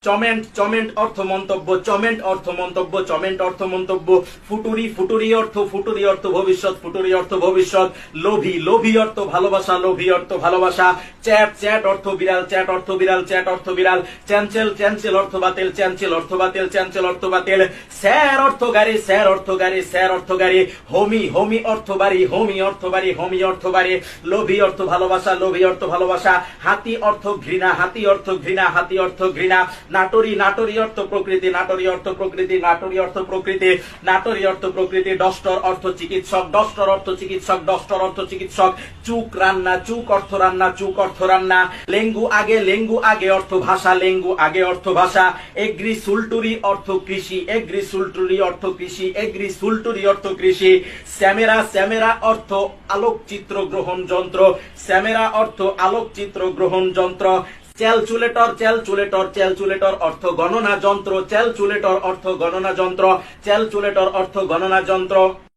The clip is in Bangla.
চমেন্ট চমেন্ট অর্থ মন্তব্য, চমেন্ট অর্থ মন্তব্য, চমেন্ট অর্থ মন্তব্য। ফুটুরি ফুটুরি অর্থ ভবিষ্যৎ, ফুটুরি অর্থ ভবিষ্যৎ। লোভী লোভী অর্থ ভালোবাসা, লোভী অর্থ ভালোবাসা। চ্যাট চ্যাট অর্থ বিড়াল, চ্যাট অর্থ বিড়াল, চ্যাট অর্থ বিড়াল। চ্যানচেল চ্যানচেল অর্থ বাতিল, চ্যানচেল অর্থ বাতিল, চ্যানচেল অর্থ বাতিল। স্যার অর্থ গাড়ি, স্যার অর্থ গাড়ি, স্যার অর্থ গাড়ি। হোমি হোমি অর্থ বাড়ি, হোমি অর্থ বাড়ি, হোমি অর্থ বাড়ি। লোভী অর্থ ভালোবাসা, লোভী অর্থ ভালোবাসা। হাতি অর্থ ঘৃণা, হাতি অর্থ ঘৃণা, হাতি অর্থ ঘৃণা। নাটরি নাটরি অর্থ প্রকৃতি, নাটরি অর্থ প্রকৃতি, নাটরি অর্থ প্রকৃতি, নাটরি অর্থ প্রকৃতি। ডস্টর অর্থ চিকিৎসক, ডস্টর অর্থ চিকিৎসক, ডস্টর অর্থ চিকিৎসক। চুক রান্না, চুক অর্থ রান্না, চুক অর্থ রান্না। লেঙ্গু আগে অর্থ ভাষা, লেঙ্গু আগে অর্থ ভাষা। এগ্রি সুলটুরি অর্থ কৃষি, এগ্রি সুলটুরি অর্থ কৃষি, এগ্রি সুলটুরি অর্থ কৃষি। স্যামেরা স্যামেরা অর্থ আলোকচিত্র গ্রহণ যন্ত্র, স্যামেরা অর্থ আলোকচিত্র গ্রহণ যন্ত্র। ক্যালকুলেটর ক্যালকুলেটর ক্যালকুলেটর অর্থ গণনা যন্ত্র, ক্যালকুলেটর অর্থ গণনা যন্ত্র, ক্যালকুলেটর অর্থ গণনা যন্ত্র।